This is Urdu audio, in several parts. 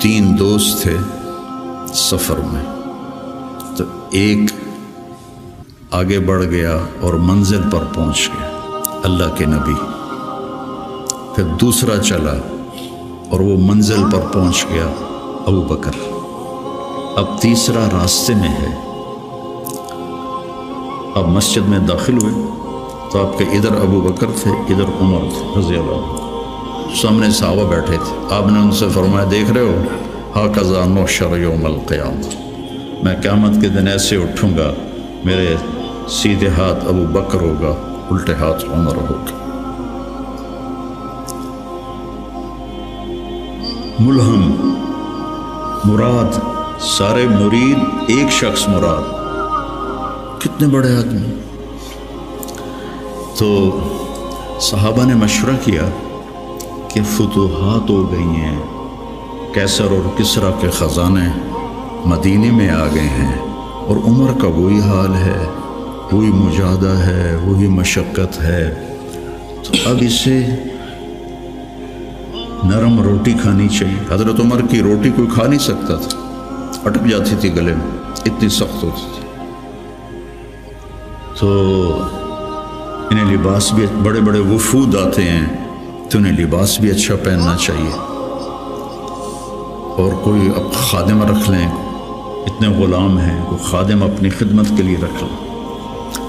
3 دوست تھے سفر میں، تو ایک آگے بڑھ گیا اور منزل پر پہنچ گیا اللہ کے نبی، پھر دوسرا چلا اور وہ منزل پر پہنچ گیا ابو بکر، اب تیسرا راستے میں ہے۔ اب مسجد میں داخل ہوئے تو آپ کے ادھر ابو بکر تھے، ادھر عمر تھے رضی اللہ عنہ، سامنے صحابہ بیٹھے تھے۔ آپ نے ان سے فرمایا دیکھ رہے ہو ہاکذا نحشر یوم القیامہ، میں قیامت کے دن ایسے اٹھوں گا، میرے سیدھے ہاتھ ابو بکر ہوگا، الٹے ہاتھ عمر ہوگا۔ ملہم مراد، سارے مرید ایک شخص مراد، کتنے بڑے آدمی۔ تو صحابہ نے مشورہ کیا کہ فتوحات ہو گئی ہیں، کیسر اور کسریٰ کے خزانے مدینے میں آ گئے ہیں، اور عمر کا وہی حال ہے، وہی مجاہدہ ہے، وہی مشقت ہے، تو اب اسے نرم روٹی کھانی چاہیے۔ حضرت عمر کی روٹی کوئی کھا نہیں سکتا تھا، اٹک جاتی تھی گلے میں، اتنی سخت ہوتی تھی۔ تو انہیں لباس بھی، بڑے بڑے وفود آتے ہیں تو انہیں لباس بھی اچھا پہننا چاہیے، اور کوئی اب خادم رکھ لیں، اتنے غلام ہیں، کوئی خادم اپنی خدمت کے لیے رکھ لیں۔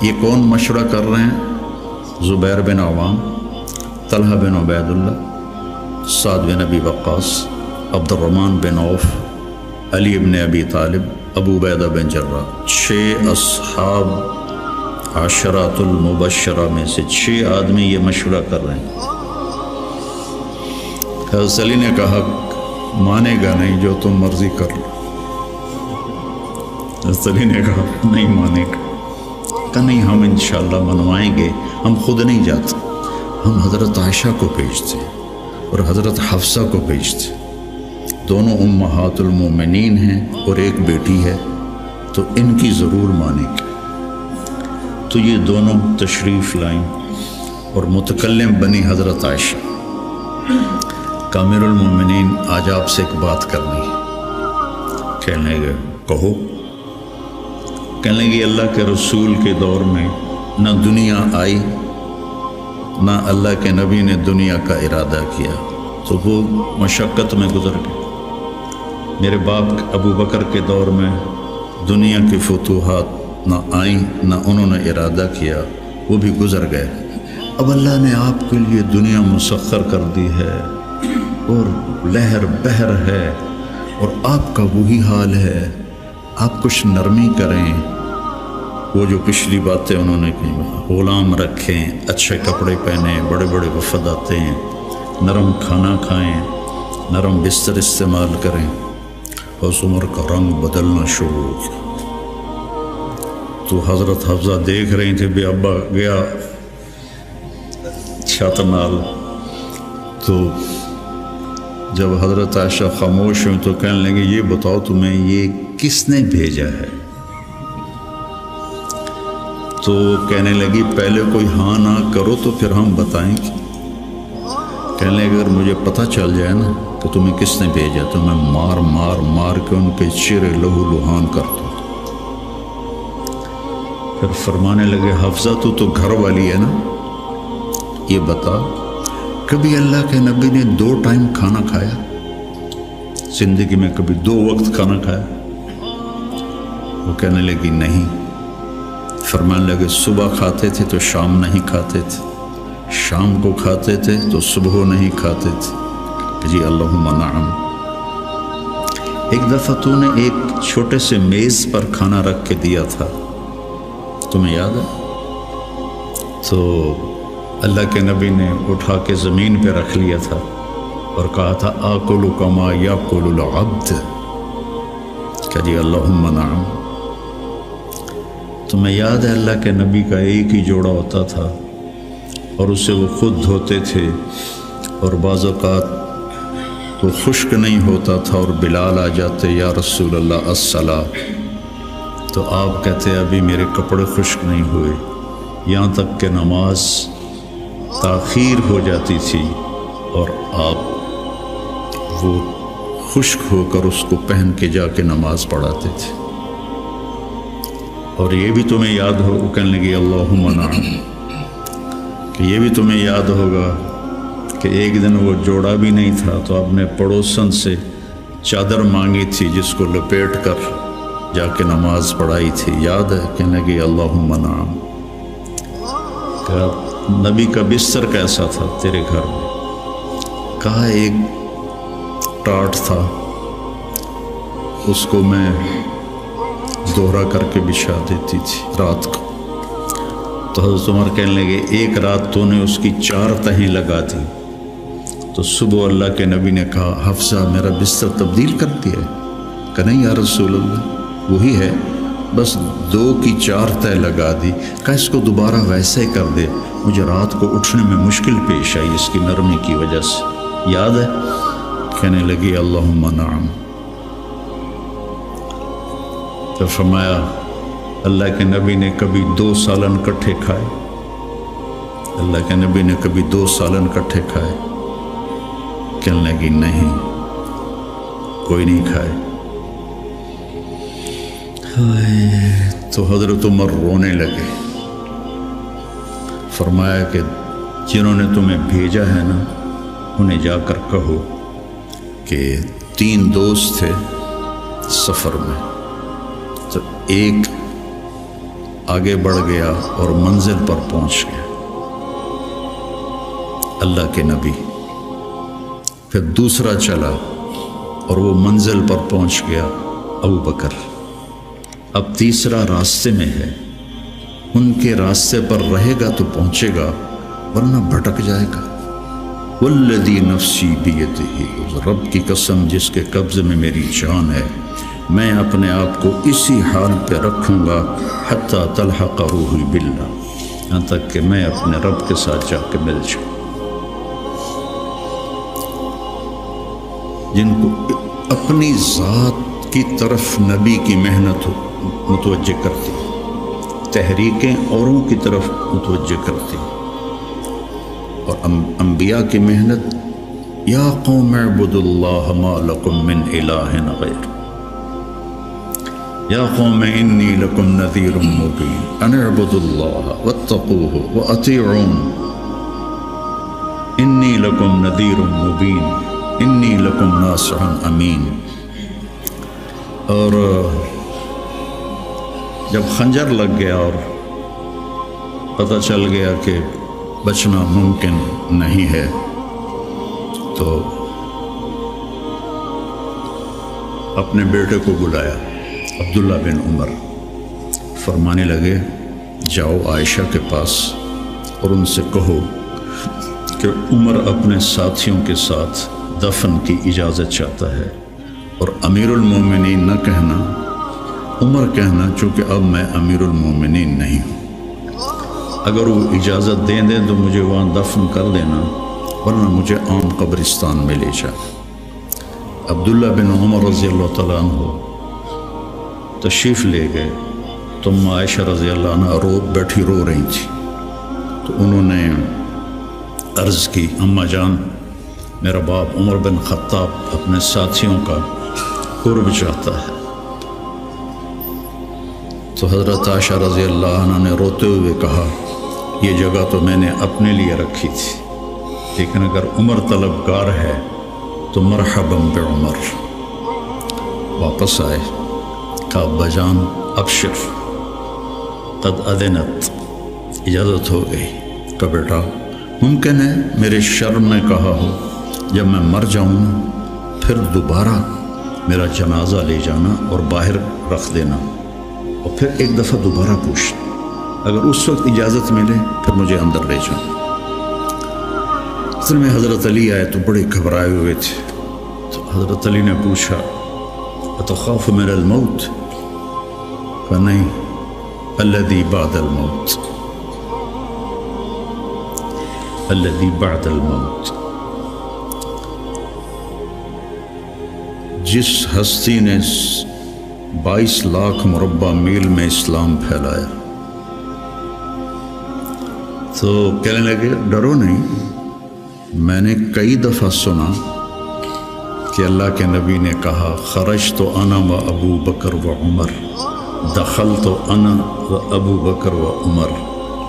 یہ کون مشورہ کر رہے ہیں؟ زبیر بن عوام، طلحہ بن عبید اللہ، سعد بن ابی وقاص، عبد الرحمن بن عوف، علی بن ابی طالب، ابو عبیدہ بن جراح، 6 اصحاب عشرات المبشرہ میں سے 6 آدمی یہ مشورہ کر رہے ہیں۔ حضرت علی نے کہا مانے گا نہیں، جو تم مرضی کر لو۔ حضرت علی نے کہا نہیں مانے گا، کہ نہیں ہم انشاءاللہ منوائیں گے، ہم خود نہیں جاتے، ہم حضرت عائشہ کو بھیجتے اور حضرت حفصہ کو بھیجتے، دونوں امہات المومنین ہیں اور ایک بیٹی ہے، تو ان کی ضرور مانیں گے۔ تو یہ دونوں تشریف لائیں اور متکلم بنی حضرت عائشہ، کامل المومنین آج آپ سے ایک بات کرنی ہے۔ کہنے لگے کہو۔ کہنے لگے اللہ کے رسول کے دور میں نہ دنیا آئی، نہ اللہ کے نبی نے دنیا کا ارادہ کیا، تو وہ مشقت میں گزر گئے۔ میرے باپ ابو بکر کے دور میں دنیا کی فتوحات نہ آئیں، نہ انہوں نے ارادہ کیا، وہ بھی گزر گئے۔ اب اللہ نے آپ کے لیے دنیا مسخر کر دی ہے، اور لہر بہر ہے، اور آپ کا وہی حال ہے، آپ کچھ نرمی کریں۔ وہ جو پچھلی باتیں انہوں نے کی، غلام رکھیں، اچھے کپڑے پہنیں، بڑے بڑے وفد آتے ہیں، نرم کھانا کھائیں، نرم بستر استعمال کریں۔ اور عمر کا رنگ بدلنا شروع ہو گیا۔ تو حضرت حفصہ دیکھ رہی تھے بھی ابا گیا چھت نال، تو جب حضرت عائشہ خاموش ہوئی تو کہنے لگے یہ بتاؤ تمہیں یہ کس نے بھیجا ہے؟ تو کہنے لگی پہلے کوئی ہاں نہ کرو تو پھر ہم بتائیں گے۔ کہنے لگے اگر مجھے پتہ چل جائے نا کہ تمہیں کس نے بھیجا تو میں مار مار مار کے ان کے چہرے لہو لہان کر دوں۔ پھر فرمانے لگے حفصہ تو گھر والی ہے نا، یہ بتا کبھی اللہ کے نبی نے 2 ٹائم کھانا کھایا؟ زندگی میں کبھی 2 وقت کھانا کھایا؟ وہ کہنے لگی نہیں۔ فرمانے لگے صبح کھاتے تھے تو شام نہیں کھاتے تھے، شام کو کھاتے تھے تو صبح نہیں کھاتے تھے۔ جی اللہم نعم۔ ایک دفعہ تو نے ایک چھوٹے سے میز پر کھانا رکھ کے دیا تھا، تمہیں یاد ہے؟ تو اللہ کے نبی نے اٹھا کے زمین پہ رکھ لیا تھا اور کہا تھا آکل کما یاکل العبد، کہ جی اللہم نعم۔ تمہیں یاد ہے اللہ کے نبی کا ایک ہی جوڑا ہوتا تھا اور اسے وہ خود دھوتے تھے، اور بعض اوقات وہ خشک نہیں ہوتا تھا اور بلال آ جاتے یا رسول اللہ الصلاۃ، تو آپ کہتے ابھی میرے کپڑے خشک نہیں ہوئے، یہاں تک کہ نماز تاخیر ہو جاتی تھی اور آپ وہ خشک ہو کر اس کو پہن کے جا کے نماز پڑھاتے تھے۔ اور یہ بھی تمہیں یاد ہو، کہنے لگی اللہم نعم، کہ یہ بھی تمہیں یاد ہوگا کہ ایک دن وہ جوڑا بھی نہیں تھا تو آپ نے پڑوسن سے چادر مانگی تھی جس کو لپیٹ کر جا کے نماز پڑھائی تھی، یاد ہے؟ کہنے لگی اللہم نعم۔ کہ نبی کا بستر کیسا تھا تیرے گھر میں؟ کہا ایک ٹاٹ تھا، اس کو میں دوہرا کر کے بچھا دیتی تھی رات کو۔ تو حضرت عمر کہنے لگے ایک رات تو نے اس کی 4 تہیں لگا دی، تو صبح اللہ کے نبی نے کہا حفصہ میرا بستر تبدیل کر دیا ہے؟ کہ نہیں یا رسول اللہ وہی ہے، بس 2 کی 4 تہ لگا دی۔ کہا اس کو دوبارہ ویسے ہی کر دے، مجھے رات کو اٹھنے میں مشکل پیش آئی اس کی نرمی کی وجہ سے، یاد ہے؟ کہنے لگی اللہم نعم۔ تو فرمایا اللہ کے نبی نے کبھی 2 سالن کٹھے کھائے؟ اللہ کے نبی نے کبھی 2 سالن کٹھے کھائے؟ کہنے لگی نہیں، کوئی نہیں کھائے۔ تو حضرت عمر رونے لگے، فرمایا کہ جنہوں نے تمہیں بھیجا ہے نا انہیں جا کر کہو کہ 3 دوست تھے سفر میں، تو ایک آگے بڑھ گیا اور منزل پر پہنچ گیا اللہ کے نبی، پھر دوسرا چلا اور وہ منزل پر پہنچ گیا ابو بکر، اب تیسرا راستے میں ہے، ان کے راستے پر رہے گا تو پہنچے گا ورنہ بھٹک جائے گا۔ والذی نفسی بیدہ، رب کی قسم جس کے قبضے میں میری جان ہے، میں اپنے آپ کو اسی حال پہ رکھوں گا حتی تلحق روحی باللہ، یہاں تک کہ میں اپنے رب کے ساتھ جا کے مل جاؤں۔ جن کو اپنی ذات کی طرف نبی کی محنت متوجہ کرتی، تحریکیں اوروں کی طرف متوجہ کرتی، اور انبیاء کی محنت یا قوم اعبدوا اللہ ما لکم من الہ غیر، یا قوم انی لکم نذیر مبین ان اعبدوا اللہ واتقوہ واطیعون انی لکم نذیر مبین انی لکم ناصح امین۔ اور جب خنجر لگ گیا اور پتہ چل گیا کہ بچنا ممکن نہیں ہے، تو اپنے بیٹے کو بلایا عبداللہ بن عمر، فرمانے لگے جاؤ عائشہ کے پاس اور ان سے کہو کہ عمر اپنے ساتھیوں کے ساتھ دفن کی اجازت چاہتا ہے، اور امیر المومنین نہ کہنا، عمر کہنا، چونکہ اب میں امیر المومنین نہیں ہوں۔ اگر وہ اجازت دیں تو مجھے وہاں دفن کر دینا، ورنہ مجھے عام قبرستان میں لے جا۔ عبداللہ بن عمر رضی اللہ تعالیٰ عنہ تشریف لے گئے، تو عائشہ رضی اللہ عنہ بیٹھی رو رہی تھی، تو انہوں نے عرض کی اماں جان میرا باپ عمر بن خطاب اپنے ساتھیوں کا قرب چاہتا ہے۔ تو حضرت عائشہ رضی اللہ عنہ نے روتے ہوئے کہا یہ جگہ تو میں نے اپنے لیے رکھی تھی، لیکن اگر عمر طلبگار ہے تو مرحبا بعمر۔ واپس آئے، کہا ابا جان ابشر قد اذنت، اجازت ہو گئی۔ کہ بیٹا ممکن ہے میرے شرم میں کہا ہو، جب میں مر جاؤں پھر دوبارہ میرا جنازہ لے جانا اور باہر رکھ دینا، اور پھر ایک دفعہ دوبارہ پوچھنا، اگر اس وقت اجازت ملے پھر مجھے اندر لے جانا۔ اصل میں حضرت علی آئے تو بڑے گھبرائے ہوئے تھے، تو حضرت علی نے پوچھا اتخاف من الموت؟ کہ نہیں، الذی بعد الموت، الذی بعد الموت۔ جس ہستی نے 22 لاکھ مربع میل میں اسلام پھیلایا، تو کہنے لگے ڈرو نہیں، میں نے کئی دفعہ سنا کہ اللہ کے نبی نے کہا خرج تو انا و ابو بکر و عمر، دخل تو انا و ابو بکر و عمر،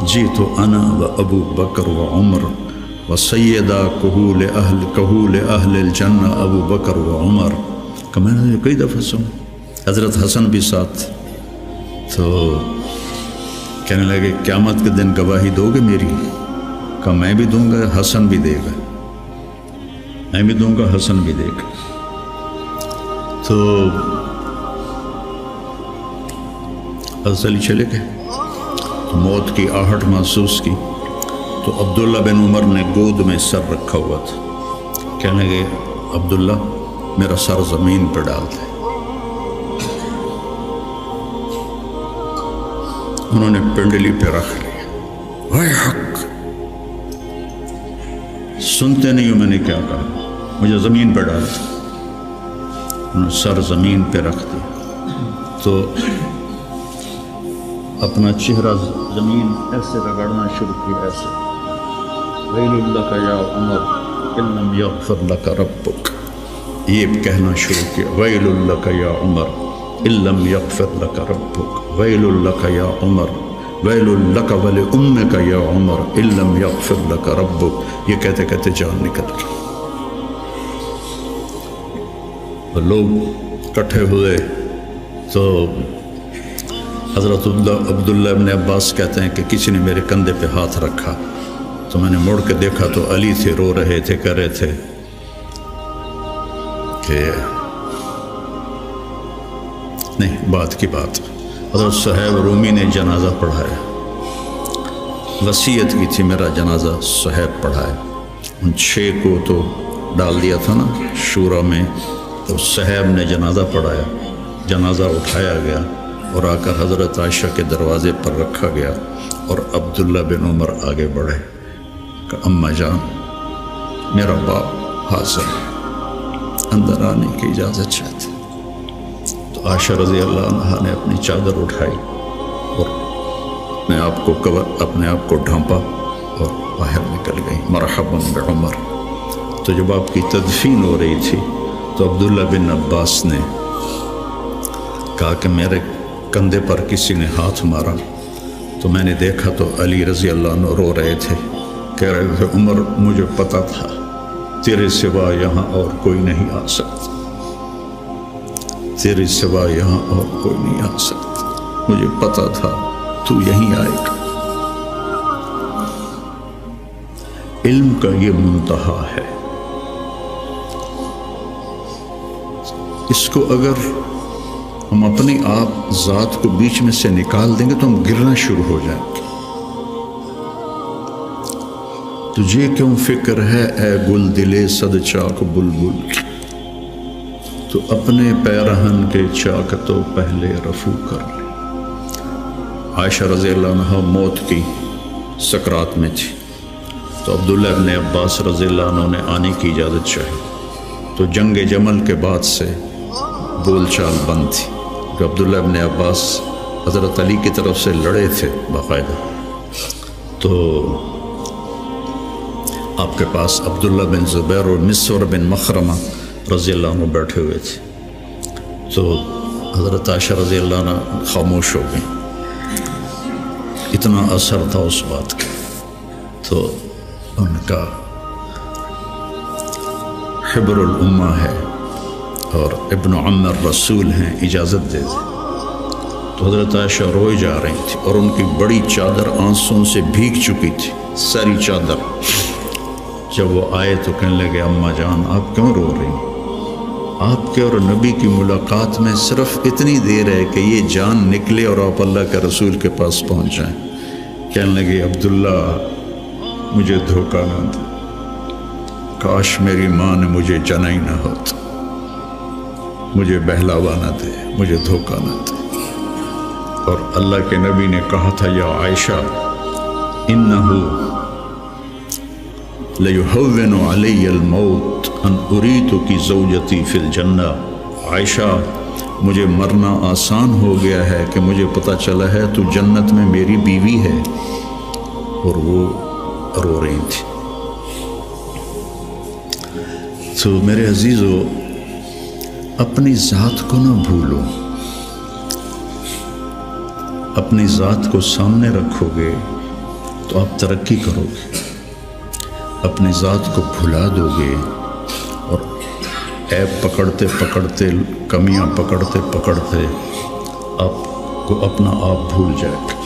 جی تو انا و ابو بکر و عمر و سیدہ کہول اہل الجنہ ابو بکر و عمر۔ کہ میں نے کئی دفعہ سنا، حضرت حسن بھی ساتھ، تو کہنے لگے قیامت کے دن گواہی دو گے میری؟ کہ میں بھی دوں گا، حسن بھی دے گا، میں بھی دوں گا، حسن بھی دے گا۔ تو حضرت علی چلے گئے، تو موت کی آہٹ محسوس کی، تو عبداللہ بن عمر نے گود میں سر رکھا ہوا تھا، کہنے لگے عبداللہ میرا سر زمین پہ ڈال دے۔ انہوں نے پنڈلی پہ رکھ لیا، وائے حق، سنتے نہیں ہو میں نے کیا کہا، مجھے زمین پہ ڈال دیا۔ انہوں نے سر زمین پہ رکھ دیا، تو اپنا چہرہ زمین ایسے رگڑنا شروع کیا، ایسے ویل لک یا عمر ان لم یغفر لک ربک، یہ کہنا شروع کیا، ویل لک یا عمر ان لم یغفر لک ربک، ویل لک یا عمر، ویل لک ولامک یا عمر ان لم یغفر لک ربک۔ یہ کہتے کہتے جان نکل گئی، اور لوگ اکٹھے ہوئے، تو حضرت عبداللہ ابن عباس کہتے ہیں کہ کسی نے میرے کندھے پہ ہاتھ رکھا، تو میں نے مڑ کے دیکھا تو علی تھے، رو رہے تھے، کہہ رہے تھے کہ نہیں، بات کی بات، حضرت صہیب رومی نے جنازہ پڑھایا، وصیت کی تھی میرا جنازہ صہیب پڑھائے، ان 6 کو تو ڈال دیا تھا نا شورا میں، تو صہیب نے جنازہ پڑھایا، جنازہ اٹھایا گیا اور آ کر حضرت عائشہ کے دروازے پر رکھا گیا، اور عبداللہ بن عمر آگے بڑھے کہ اماں جان میرا باپ حاضر ہے، اندر آنے کی اجازت چاہتے۔ تو عائشہ رضی اللہ عنہا نے اپنی چادر اٹھائی اور اپنے آپ کو ڈھانپا اور باہر نکل گئی، مرحبا بعمر۔ تو جب آپ کی تدفین ہو رہی تھی تو عبداللہ بن عباس نے کہا کہ میرے کندھے پر کسی نے ہاتھ مارا، تو میں نے دیکھا تو علی رضی اللہ عنہ رو رہے تھے، کہہ رہے تھے عمر مجھے پتا تھا تیرے سوا یہاں اور کوئی نہیں آ سکتا، تیرے سوا یہاں اور کوئی نہیں آ سکتا، مجھے پتا تھا تو یہیں آئے گا۔ علم کا یہ منتہا ہے، اس کو اگر ہم اپنے آپ ذات کو بیچ میں سے نکال دیں گے تو ہم گرنا شروع ہو جائیں گے۔ تجھے کیوں فکر ہے اے گل دلے صد چاک بلبل کی، تو اپنے پیرہن کے چاک تو پہلے رفو کر لے۔ عائشہ رضی اللہ عنہ موت کی سکرات میں تھی، تو عبداللہ ابن عباس رضی اللہ عنہ نے آنے کی اجازت چاہی، تو جنگ جمل کے بعد سے بول چال بند تھی، کہ عبداللہ ابن عباس حضرت علی کی طرف سے لڑے تھے باقاعدہ، تو آپ کے پاس عبداللہ بن زبیر اور مسور بن مخرمہ رضی اللہ عنہ بیٹھے ہوئے تھے، تو حضرت عائشہ رضی اللہ عنہ خاموش ہو گئی، اتنا اثر تھا اس بات کا۔ تو ان کا حبر الامہ ہے اور ابن عم الرسول ہیں، اجازت دے دے۔ تو حضرت عائشہ روئے جا رہی تھی اور ان کی بڑی چادر آنسوں سے بھیگ چکی تھی، ساری چادر۔ جب وہ آئے تو کہنے لگے اماں جان آپ کیوں رو رہی ہیں؟ آپ کے اور نبی کی ملاقات میں صرف اتنی دیر ہے کہ یہ جان نکلے اور آپ اللہ کے رسول کے پاس پہنچ جائیں۔ کہنے لگے عبداللہ مجھے دھوکہ نہ دے، کاش میری ماں نے مجھے جنا ہی نہ ہوتا، مجھے بہلاوا نہ دے، مجھے دھوکہ نہ دے۔ اور اللہ کے نبی نے کہا تھا یا عائشہ انہو لیہون علی الموت ان اریتک زوجتی فی الجنہ، عائشہ مجھے مرنا آسان ہو گیا ہے کہ مجھے پتہ چلا ہے تو جنت میں میری بیوی ہے۔ اور وہ رو رہی تھی۔ تو میرے عزیزو، اپنی ذات کو نہ بھولو. اپنی ذات کو سامنے رکھو گے تو آپ ترقی کرو گے. اپنی ذات کو بھلا دو گے اور عیب پکڑتے پکڑتے، کمیاں پکڑتے پکڑتے آپ کو اپنا آپ بھول جائے.